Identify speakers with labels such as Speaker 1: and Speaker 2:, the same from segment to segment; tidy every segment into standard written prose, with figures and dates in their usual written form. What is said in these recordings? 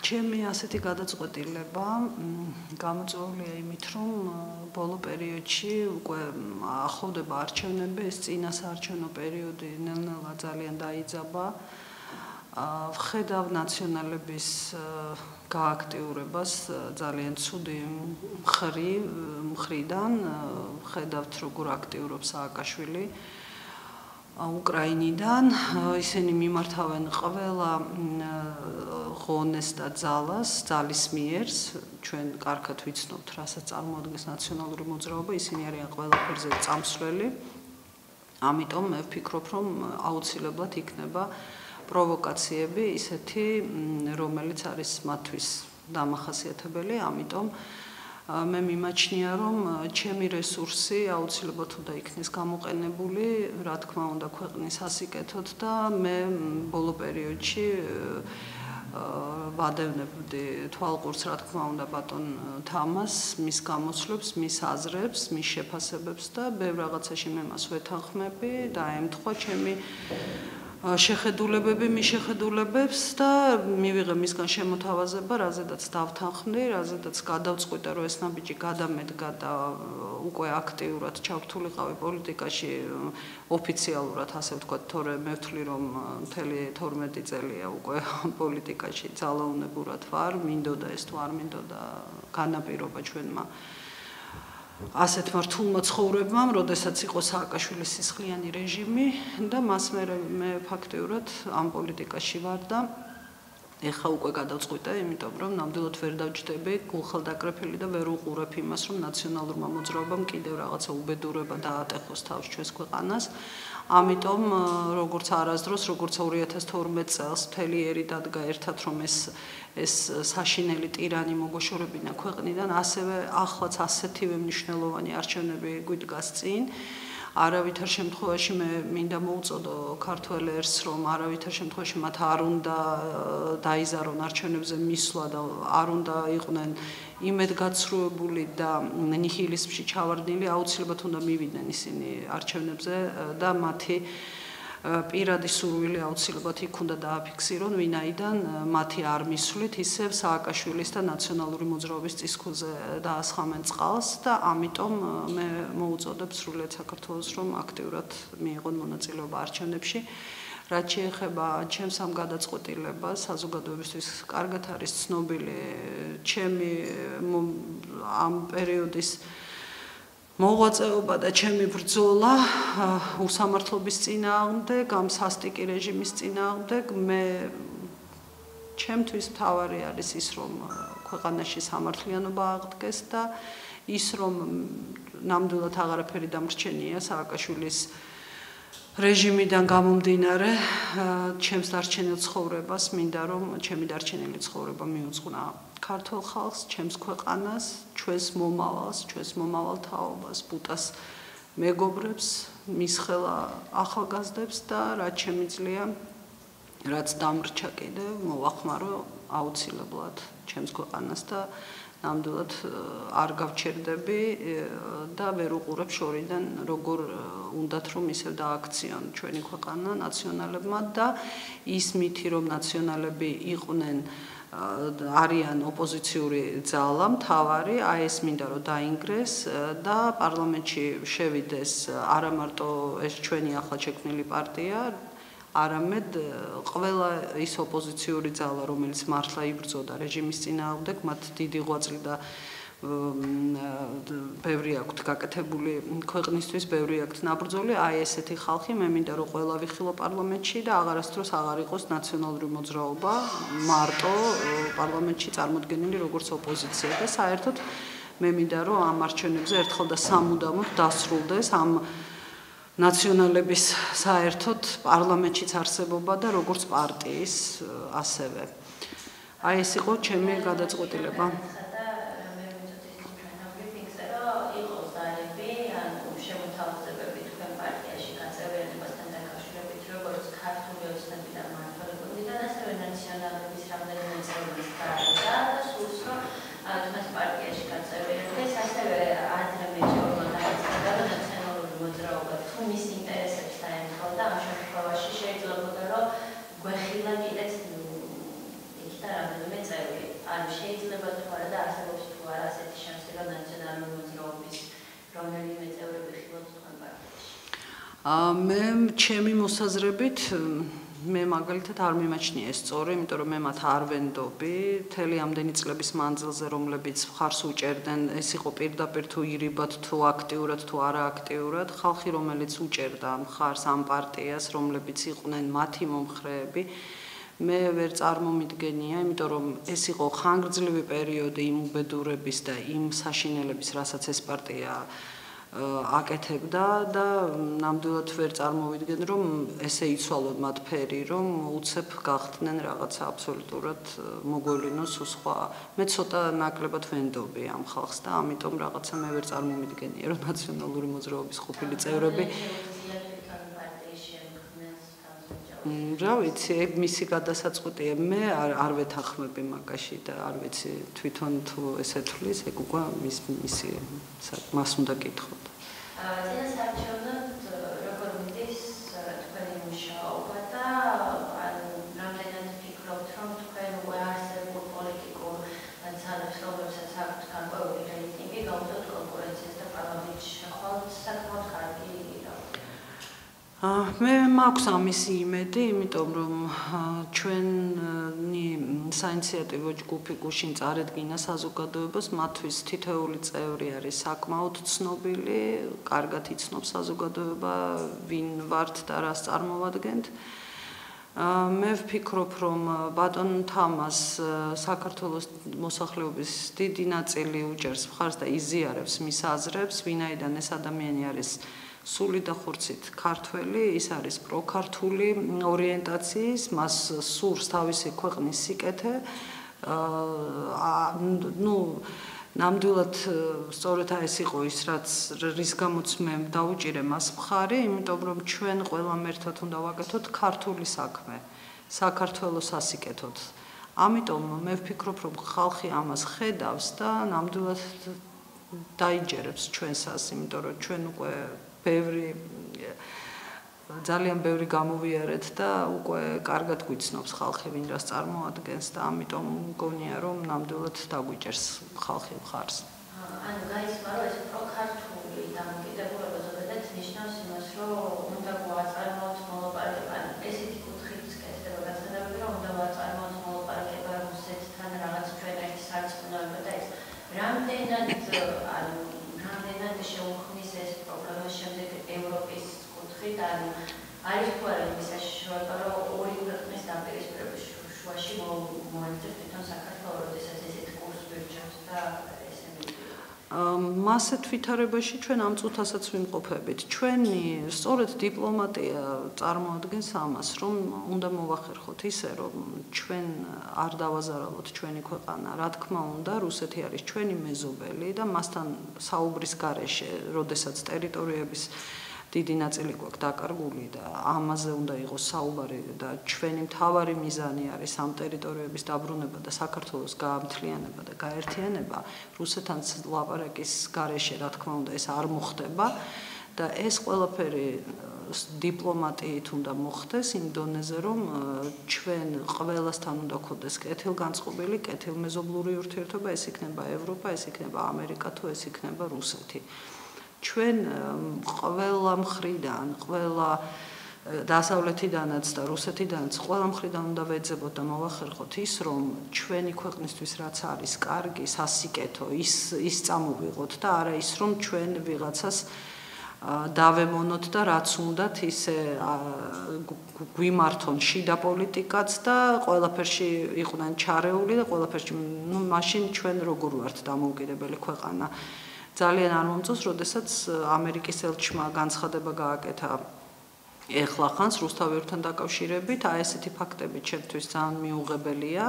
Speaker 1: ჩემი ასეთი გადაწყვეტილება გამოწვეულია იმით, რომ ბოლო პერიოდში უკვე ახლოვდება არჩევნები, ეს წინასაარჩევნო პერიოდი ნელ-ნელა ძალიან დაიძაბა. ვხედავ ნაციონალების გააქტიურებას ძალიან ცუდი მხრიდან, ვხედავთ როგორ აქტიურობს სააკაშვილი უკრაინიდან, ისინი მიმართავენ ყველა ღონეს და ძალის მიერს, ჩვენ კარგად ვიცნობთ, რასაც წარმოადგენს ნაციონალური მოძრაობა, ისინი არიან ყველაფერზე წამსვლელი. ამიტომ მე ვფიქრობ, რომ აუცილებლად იქნება პროვოკაციები ისეთი, რომელიც არის მათთვის დამახასიათებელი, ამიტომ მე მიმაჩნია, რომ ჩემი რესურსი აუცილებლად უნდა იქნეს გამოყენებული, რა თქმა უნდა, ქვეყნის ასიკეთოთ და მე ბოლო პერიოდში ვადევნებდი თვალყურს, რა თქმა უნდა, ბატონ თამას, მის გამოსვლებს, მის აზრებს, მის შეფასებებს და ბევრ რაღაცაში მე მას ვეთანხმები და ემთხვა ჩემი შეხედულებები მის შეხედულებებს და მივიღე მისგან შემოთავაზება, რაზედაც დავთანხმდი, რაზედაც გადავწყვიტე, რომ ეს ნაბიჯი გადამედგა და უკვე აქტიურად ჩავრთულიყავი პოლიტიკაში ოფიციალურად, ასე ვთქვათ, თორე მე ვთვლი, რომ მთელი 12 წელია უკვე პოლიტიკაში ძალაუნებურად ვარ, მინდოდა ეს თუ არ მინდოდა განაპირობა ჩვენმა ასეთმა რთულმა ცხოვრებამ, როდესაც იყო სააკაშვილის სისხლიანი რეჟიმი და მას მე ფაქტიურად ამ პოლიტიკაში ვარ და ეხლა უკვე გადავწყვიტე, იმიტომ რომ ნამდვილად ვერ დავჯდები გულხელდაკრეფილი და ვერ უყურებ იმას, რომ ნაციონალურმა მოძრაობამ კიდევ რაღაცა უბედურება დაატეხოს თავს ჩვენს ქვეყანას. ამიტომ როგორც არასდროს, როგორც 2012 წელს მთელი ერი დადგა ერთად, რომ ეს საშინელი ტირანი მოგოშორებინა ქვეყნიდან, ასევე ახლაც ასეთივე მნიშვნელოვანი არჩევნები გვიდგას წინ. არავითარ შემთხვევაში მე მინდა მოვუწოდო ქართველ ერს, რომ არავითარ შემთხვევაში მათ არ უნდა დაიზარონ არჩევნებზე მისვლა და არ უნდა იყვნენ იმედგაცრუებული და ნიჰილიზმში ჩავარდნილი, აუცილებლად უნდა მივიდნენ ისინი არჩევნებზე და მათი პირადი სურვილი აუცილებლად იქ უნდა დააფიქსირონ, ვინაიდან მათი არ მისვლით ისევ სააკაშვილის და ნაციონალური მოძრაობის წისქვილზე დაასხამენ წყალს და ამიტომ მე მოვუწოდებ სრულიად საქართველოს, რომ აქტიურად მიიღონ მონაწილეობა არჩევნებში. რაც შეეხება ჩემს ამ გადაწყვეტილებას, საზოგადოებისთვის კარგად არის ცნობილი ჩემი ამ პერიოდის მოღვაწეობა და ჩემი ბრძოლა უსამართლობის წინააღმდეგ, ამ სასტიკი რეჟიმის წინააღმდეგ. მე ჩემთვის მთავარი არის ის, რომ ქვეყანაში სამართლიანობა აღდგეს და ის, რომ ნამდვილად აღარაფერი დამრჩენია სააკაშვილის რეჟიმიდან გამომდინარე, ჩემს დარჩენილ ცხოვრებას მინდა, რომ ჩემი დარჩენილი ცხოვრება მიუძღვნა ქართულ ხალხს, ჩემს ქვეყანას, ჩვენს მომავალს, ჩვენს მომავალ თაობას, ბუტას მეგობრებს, მის ხელა ახალგაზრდებს და რაც შემიძლია, რაც დამრჩა კიდევ, მოვახმარო აუცილებლად ჩემს ქვეყანას და ნამდვილად არ გავჩერდები და ვერ უყურებ შორიდან, როგორ უნდათ რომ ისევ დააქციონ ჩვენი ქვეყანა ნაციონალებმა და ის მითი, რომ ნაციონალები იყვნენ არიან ოპოზიციური ძალა, მთავარი, ეს მინდა რომ დაინგრეს და პარლამენტში შევიდეს არა მარტო ეს ჩვენი ახლა შექმნილი პარტია, არამედ ყველა ის ოპოზიციური ძალა, რომელიც მართლა იბრძოდა რეჟიმის წინააღმდეგ, მათ დიდი ღვაწლი და ბევრი აქვთ გაკეთებული ქვეყნისთვის, ბევრი აქვთ ნაბრძოლი, ესეთი ხალხი მე მინდა რომ ყველა ვიხილო პარლამენტში და აღარასდროს აღარ იყოს ნაციონალური მოძრაობა მარტო პარლამენტში წარმოდგენილი როგორც ოპოზიცია და საერთოდ მე მინდა რომ ამ არჩევნებზე ერთხელ და სამუდამოდ დასრულდეს ამ ნაციონალების საერთოდ პარლამენტშიც არსებობა და როგორც პარტიის ასევე. ეს იყო ჩემი გადაწყვეტილება.
Speaker 2: მის ინტერესებს დაემთხვა და ამ შემთხვევაში შეიძლებოდა რომ გვეხილა კიდეც იქიდან რამდენიმე წევრი
Speaker 1: მე ჩემი მოსაზრებით მე მაგალითად არ მიმაჩნია ეს სწორი, იმიტომ რომ მე მათ არ ვენდობი, მთელი ამდენი წლების მანძილზე, რომლებიც მხარს უჭერდნენ, ეს იყო პირდაპირ თუ ირიბად, თუ აქტიურად, თუ არააქტიურად, ხალხი, რომელიც უჭერდა მხარს ამ პარტიას, რომლებიც იყვნენ მათი მომხრეები, მე ვერ წარმომიდგენია, იმიტომ რომ ეს იყო ხანგრძლივი პერიოდი იმ უბედურების და იმ საშინელების, რასაც ეს პარტია აკეთებდა და ნამდვილად ვერ წარმოვიდგენ, რომ ესე იცვალონ მათ ფერი, რომ უცებ გახდნენ რაღაცა აბსოლუტურად მოგვევლინოს სხვა. მე ცოტა ნაკლებად ვენდობი ამ ხალხს და ამიტომ რაღაცა მე ვერ წარმომიდგენია, რომ ნაციონალური მოძრაობის ყოფილი წევრები რა ვიცი, მისი გადასაწყვეტია, მე არ ვეთანხმები მაგაში და არ ვიცი თვითონ თუ ესე თulis, ეგ უკვე მისი მას უნდა კითხოთ.
Speaker 2: წინასაარჩევნოდ როგორ მიდის თქვენი მუშაობა და რამდენად ფიქრობთ, რომ თქვენ უკვე არსებულ პოლიტიკურ ძალებს, რომლებსაც აქვთ განკვეული რეიტინგი, გავუწევთ კონკურენციას და პარლამენტში შეხვალთ საკმაოდ კარგი
Speaker 1: მე მაქვს ამისი იმედი, იმიტომ რომ ჩვენი საინიციატივო ჯგუფი გუშინ წარედგინა საზოგადოებას, მათთვის თითოეული წევრი არის საკმაოდ ცნობილი, კარგად იცნობს საზოგადოება, ვინ ვართ და რას წარმოვადგენთ. მე ვფიქრობ, რომ ბატონ თამას საქართველოს მოსახლეობის დიდი ნაწილი უჭერს მხარს და იზიარებს მის აზრებს, ვინაიდან ეს ადამიანი არის სული და ხორცით ქართველი, ის არის პროქართული ორიენტაციის, მას სურს თავისი ქვეყნის სიკეთე. ნამდვილად სწორედ ეს იყო ის, რის გამოც მე დავუჭირე მას მხარი, იმიტომ რომ ჩვენ ყველამ ერთად უნდა ვაკეთოთ ქართული საქმე, საქართველოს ასიკეთოთ. ამიტომ მე ვფიქრობ, რომ ხალხი ამას ხედავს და ნამდვილად დაიჯერებს ჩვენსას, იმიტომ რომ ჩვენ უკვე ძალიან ბევრი გამოვიარეთ და უკვე კარგად გვიცნობს ხალხი ვინ რას წარმოადგენს და ამიტომ მგონია რომ ნამდვილად დაგვიჭერს ხალხი მხარს.
Speaker 2: ანუ გაიცნო რომ ეს პროქართული დამოკიდებულება ზოგადად ნიშნავს იმას რომ უნდა გვაწარმოოთ მოლაპარაკება ესეთი კუთხით სკესდება გასაგებია რომ უნდა გვაწარმოოთ მოლაპარაკება რუსეთთან რაღაც ჩვენეთის სარწმუნოება და ეს რამდენად შეუქმნის ეს პრობლემა შემდეგ ევროპის კუთხით ანუ არის თუ არა იმის საშუალება რომ ორი ქვეყნის დაპირისპირების შუაში მოეწევს თვითონ საქართველოს როდესაც ესეთ კურსს ვირჩევს და ესე
Speaker 1: მასეთ ვითარებაში ჩვენ ამ წუთასაც ვიმყოფებით. ჩვენი სწორედ დიპლომატია წარმოადგენს ამას, რომ უნდა მოვახერხოთ ისე, რომ ჩვენ არ დავაზარალოთ ჩვენი ქვეყანა. რა თქმა უნდა, რუსეთი არის ჩვენი მეზობელი და მასთან საუბრის გარეშე, როდესაც ტერიტორიების დიდი ნაწილი გვაქვს დაკარგული და ამაზე უნდა იყოს საუბარი და ჩვენი მთავარი მიზანი არის ამ ტერიტორიების დაბრუნება და საქართველოს გაამთლიანება და გაერთიანება. რუსეთთან ლაპარაკის გარეშე, რა თქმა უნდა, ეს არ მოხდება და ეს ყველაფერი დიპლომატიით უნდა მოხდეს იმ დონეზე, რომ ჩვენ ყველასთან უნდა გქონდეს კეთილგანწყობილი, კეთილმეზობლური ურთიერთობა, ეს იქნება ევროპა, ეს იქნება ამერიკა თუ ეს იქნება რუსეთი. ჩვენ ყველა მხრიდან, ყველა დასავლეთიდანაც და რუსეთიდანაც ყველა მხრიდან უნდა ვეძებოთ და მოვახერხოთ ის, რომ ჩვენი ქვეყნისთვის რაც არის კარგი, სასიკეთო, ის წამოვიღოთ და არა ის, რომ ჩვენ ვიღაცას დავემონოთ და რაც უნდათ ისე გვიმართონ შიდა პოლიტიკაც და ყველაფერში იყვნენ ჩარეული და ყველაფერში მაშინ ჩვენ როგორ ვართ დამოუკიდებელი ქვეყანა. ძალიან არ მომწონს, როდესაც ამერიკის ელჩმა განცხადება გააკეთა ეხლა ხანს რუსთავიებთან დაკავშირებით, ესეთი ფაქტები ჩემთვის ძალიან მიუღებელია,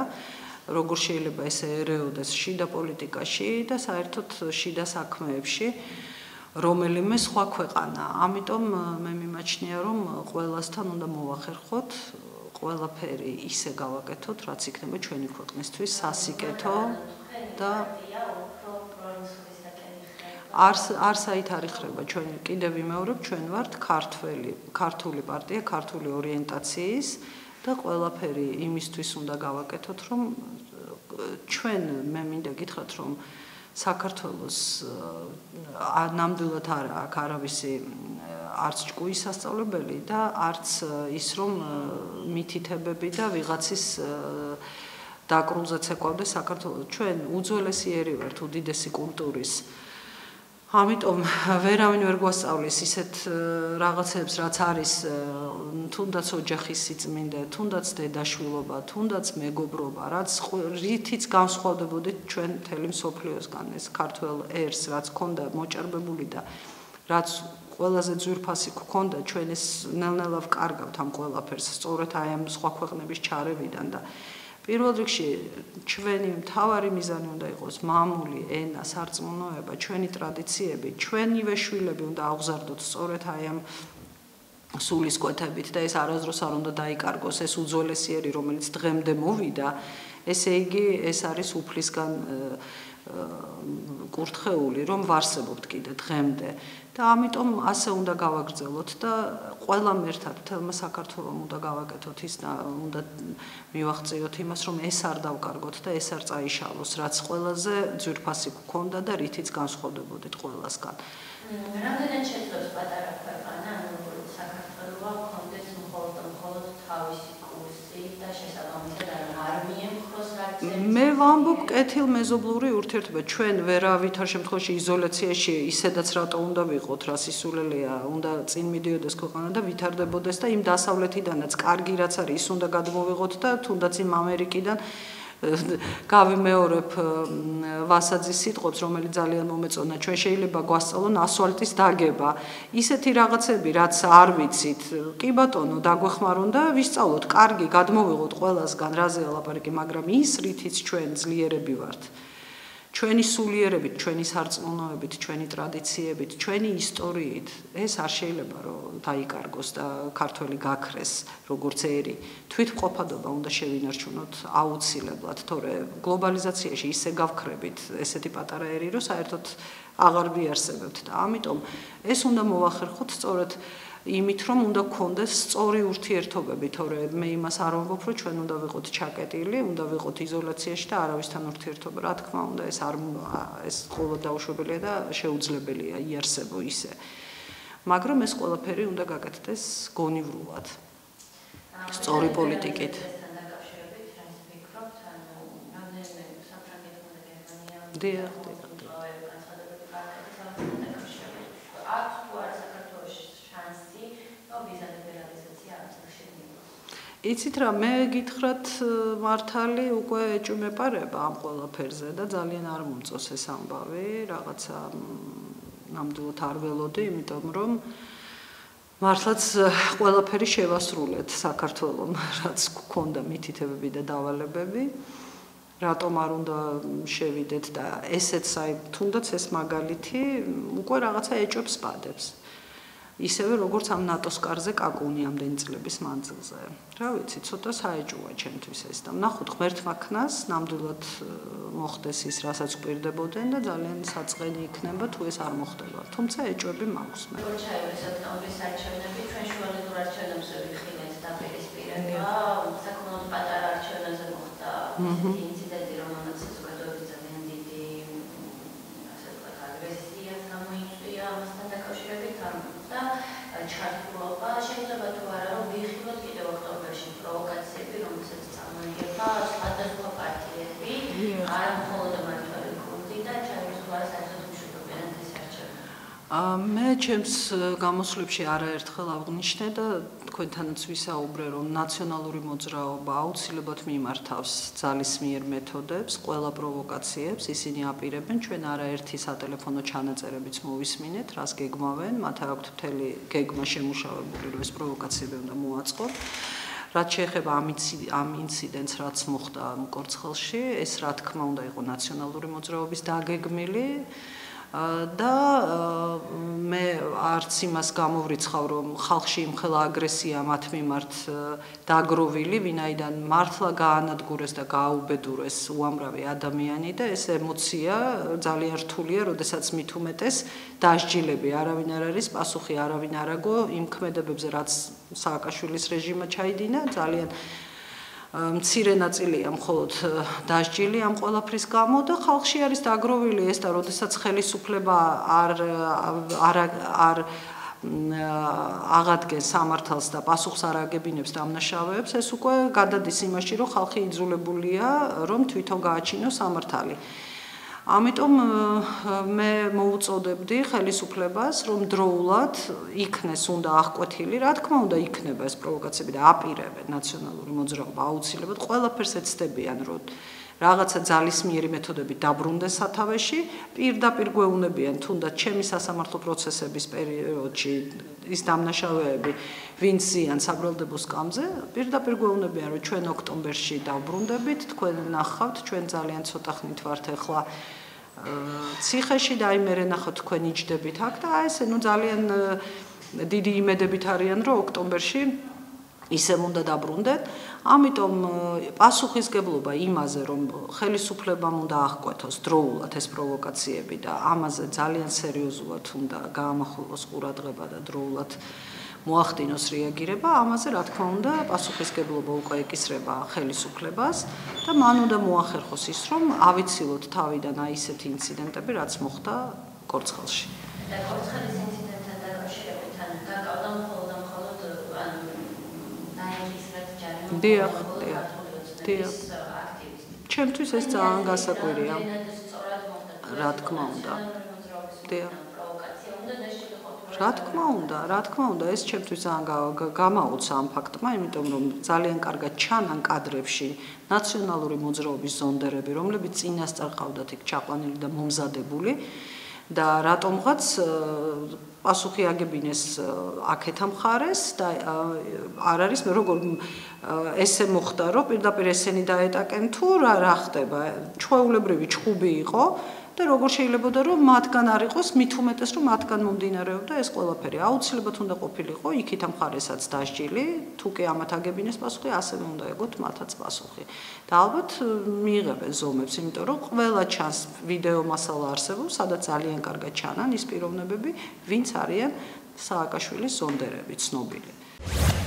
Speaker 1: როგორ შეიძლება ესე ერეოდეს შიდა პოლიტიკაში და საერთოდ შიდა საქმეებში, რომელიმე სხვა ქვეყანა. ამიტომ მე მიმაჩნია, რომ ყველასთან უნდა მოვახერხოთ, ყველაფერი ისე გავაკეთოთ, რაც იქნება ჩვენი ქვეყნისთვის სასიკეთო და არ საით არ იხრება ჩვენ კიდევ ვიმეორებ ჩვენ ვართ ქართული პარტია, ქართული ორიენტაციის და ყველაფერი იმისთვის უნდა გავაკეთოთ, რომ ჩვენ მე მინდა გითხრათ, რომ საქართველოს ნამდვილად აქ არავისი არც ჭკუის სასწავლებელი და არც ის რომ მითითებები და ვიღაცის დაკრულზეც ეკავდეს საქართველოს. ჩვენ უძველესი ერი ვართ უდიდესი კულტურის. ამიტომ ვერავინ ვერ გვასწავლის ისეთ რაღაცებს, რაც არის თუნდაც ოჯახის სიწმინდე, თუნდაც დედაშვილობა, თუნდაც მეგობრობა, რაც რითიც განსხვავდებოდით ჩვენ მთელი მსოფლიოსგან, ეს ქართველ ერს, რაც ქონდა მოჭარბებული და რაც ყველაზე ძვირფასი გქონდა, ჩვენ ეს ნელ-ნელა ვკარგავთ ამ ყველაფერს, სწორედ აი ამ სხვა ქვეყნების ჩარევიდან და პირველ რიგში ჩვენი მთავარი მიზანი უნდა იყოს მამული ენა, სარწმუნოება, ჩვენი ტრადიციები, ჩვენივე შვილები უნდა აღზარდოთ სწორედ აი ამ სულისკვეთებით და ეს არასდროს არ უნდა დაიკარგოს ეს უძველესი ერი, რომელიც დღემდე მოვიდა, ესე იგი ეს არის უფლისგან კურთხეული, რომ ვარსებობთ კიდე დღემდე და ამიტომ ასე უნდა გავაგრძელოთ და ყველამ ერთად თელმა საქართველოს უნდა გავაკეთოთ ის და უნდა მივახციოთ იმას, რომ ეს არ დავკარგოთ და ეს არ წაიშალოს, რაც ყველაზე ძვირფასი გქონდა და რითიც განსხვავდებოდით ყველასგან.
Speaker 2: რამდენად შეძლებს პატარა ქვეყანა, ანუ საქართველოა გქონდეს მხოლოდ თავისი კურსი და შესაბამისად არ მიემხროს რაც
Speaker 1: მე ვამბობ კეთილმეზობლური ურთიერთობა. ჩვენ ვერავითარ შემთხვევაში იზოლაციაში ისედაც რატო უნდა ვიყოთ, რა სისულელეა, უნდა წინ მიდიოდეს ქვეყანა და ვითარდებოდეს და იმ დასავლეთიდანაც კარგი რაც არის, ის უნდა გადმოვიღოთ და თუნდაც იმ ამერიკიდან გავიმეორებ ვასაძის სიტყვებს, რომელიც ძალიან მომეწონა. ჩვენ შეიძლება გვასწავლონ ასფალტის დაგება. ისეთი რაღაცები, რაც არ ვიცით, კი ბატონო, დაგვეხმარონ და ვისწავლოთ, კარგი, გადმოვიღოთ ყველასგან, რაზე ალაპარაკი, მაგრამ ის რითიც ჩვენ ძლიერები ვართ. ჩვენი სულიერებით, ჩვენი სარწმუნოებით, ჩვენი ტრადიციებით, ჩვენი ისტორიით, ეს არ შეიძლება რომ დაიკარგოს და ქართველი გაქრეს, როგორც ერი. თვითმყოფადობა უნდა შევინარჩუნოთ აუცილებლად, თორე გლობალიზაციაში ისე გავქრებით ესეთი პატარა ერი, რომ საერთოდ აღარ ვიარსებებთ და ამიტომ ეს უნდა მოვახერხოთ სწორედ იმით, რომ უნდა გქონდეს სწორი ურთიერთობები, თორე მე იმას არ ვამბობ, რომ ჩვენ უნდა ვიყოთ ჩაკეტილი, უნდა ვიყოთ იზოლაციაში და არავისთან ურთიერთობა, რა თქმა უნდა, ეს ყოველდღე დაუშვებელია და შეუძლებელია იარსებო ისე. მაგრამ ეს ყველაფერი უნდა გაკეთდეს გონივრულად. სწორი პოლიტიკით. დიახ. იცით რა, მე გითხრათ მართალი უკვე ეჭვმეპარება ამ ყველაფერზე და ძალიან არ მომწონს ეს ამბავი, რაღაცა ნამდვილად არ ველოდი, იმიტომ რომ მართლაც ყველაფერი შევასრულეთ საქართველომ, რაც გქონდა მითითებები და დავალებები. რატომ არ უნდა შევიდეთ და ესეც აი თუნდაც ეს მაგალითი უკვე რაღაცა ეჭვებს პადებს. ისევე როგორც ამ ნატოს კარზე კაკუნი ამდენი წლების მანძილზე. რა ვიცი, ცოტა საეჭვოა ჩემთვის ეს და ვნახოთ ღმერთმა ქნას, ნამდვილად მოხდეს ის, რასაც გვირდებოდნენ და ძალიან საწყენი იქნება თუ ეს არ მოხდება. თუმცა ეჭვები მაქვს მე.
Speaker 2: ჩაივეს ოქტომბრის არჩევნები, ჩვენ შუალედურ არჩევნებზე ვიხილეთ დაპირისპირება, საკმაოდ პატარა არჩევნებზე მოხდა ისეთი ინციდენტი, რომელმაც საზოგადოების ძალიან დიდი ასე ვთქვათ აგრესიაც გამოიწვია ამასთან დაკავშირებით და ჩართულობა შეიძლება თუ არა რომ ვიხილოთ კიდევ ოქტომბერში პროვოკაციები, რომელსაც წამოიღება სხვადასხვა პარტიები, არა მხოლოდ მართალი გუნდი და ჩაიროსვლა საერთოდ მშვიდობიან ეს არჩევნები.
Speaker 1: მე ჩემს გამოსვლებში არაერთხელ აღვნიშნე და თქვენთანაც ვისაუბრე, რომ ნაციონალური მოძრაობა აუცილებლად მიმართავს ძალისმიერ მეთოდებს, ყველა პროვოკაციებს, ისინი აპირებენ, ჩვენ არაერთი სატელეფონო ჩანაწერებიც მოვისმინეთ, რას გეგმავენ, მათ აქვთ მთელი გეგმა შემუშავებული, რომ ეს პროვოკაციები უნდა მოაწყონ. რაც შეეხება ამ ინციდენტს, რაც მოხდა მკორცხელში, ეს რა თქმა უნდა იყო ნაციონალური მოძრაობის დაგეგმილი და მე არც იმას გამოვრიცხავ, რომ ხალხში იმხელა აგრესია მათ მიმართ დაგროვილი, ვინაიდან მართლა გაანადგურეს და გააუბედურეს უამრავი ადამიანი და ეს ემოცია ძალიან რთულია, როდესაც მით უმეტეს დასჯილები არავინ არ არის, პასუხი არავინ არ აგო იმ ქმედებებზე, რაც სააკაშვილის რეჟიმმა ჩაიდინა, ძალიან მცირე ნაწილია მხოლოდ დასჯილი ამ ყველაფრის გამო და ხალხში არის დაგროვილი ეს და როდესაც ხელისუფლება არ აღადგენს სამართალს და პასუხს არ აგებინებს დამნაშავეებს, ეს უკვე გადადის იმაში, რომ ხალხი იძულებულია, რომ თვითონ გააჩინოს სამართალი. ამიტომ მე მოუწოდებდი ხელისუფლებას, რომ დროულად იქნეს უნდა აღკვეთილი, რა თქმა უნდა იქნება ეს პროვოკაციები და აპირებენ ნაციონალური მოძრაობა აუცილებლად ყველაფერს ეცდებიან, რომ რაღაცა ძალისმიერი მეთოდებით დაბრუნდეს სათავეში, პირდაპირ გვეუბნებიან თუნდაც ჩემი სასამართლო პროცესების პერიოდში ის დამნაშავეები, ვინც ზიან საბრალდებო სკამზე, პირდაპირ გვეუბნებიან, რომ ჩვენ ოქტომბერში დავბრუნდებით, თქვენ ნახავთ, ჩვენ ძალიან ცოტა ხნით ვართ ახლა ციხეში და აი მე ნახავთ თქვენ იჯდებით აქ და აი ესე ძალიან დიდი იმედებით არიან, რომ ოქტომბერში ისევ უნდა დაბრუნდეთ. ამიტომ პასუხისგებლობა იმაზე, რომ ხელისუფლებამ უნდა აღკვეთოს დროულად ეს პროვოკაციები და ამაზე ძალიან სერიოზულად უნდა გაამახვილოს ყურადღება და დროულად მოახდინოს რეაგირება, ამაზე რა თქმა უნდა პასუხისგებლობა უკვე ეკისრება ხელისუფლებას და მან უნდა მოახერხოს ის, რომ ავიცილოთ თავიდან აი ესეთი ინციდენტები, რაც მოხდა კორცხალში.
Speaker 2: და კორცხალის ინციდენტთან დაკავშირებით ან გაკავდა მხოლოდ
Speaker 1: დიახ. ჩემთვის ეს ძალიან გასაკვირია. რა თქმა უნდა. დიახ. რა თქმა უნდა, ეს ჩემთვის ძალიან გამაუცა ამ ფაქტმა, იმიტომ რომ ძალიან კარგად ჩანან კადრებში ნაციონალური მოძრაობის ზონდერები, რომლებიც წინასწარ ყავდათ იქ ჩაყვანილი და მომზადებული და რატომღაც პასუხი აგებინეს აქეთა მხარეს და არ არის როგორ ესე მოხდა, რომ პირდაპირ ესენი დაეტაკენ თუ რა ხდება, ჩვეულებრივი ჩხუბი იყო და როგორ შეიძლებოდა რომ მათგან არ იყოს მით უმეტეს რომ მათგან მომდინარეობდა ეს ყველაფერი აუცილებლად უნდა ყოფილიყო იქით ამ მხარესაც დასჯილი თუ კი ამათ აგებინეს პასუხი ასევე უნდა ეგოთ მათაც პასუხი და ალბათ მიიღებენ ზომებს იმიტომ რომ ყველა ჩანს ვიდეო მასალა არსებობს სადაც ძალიან კარგად ჩანან ის პიროვნებები ვინც არიან სააკაშვილის ზონდერები ცნობილი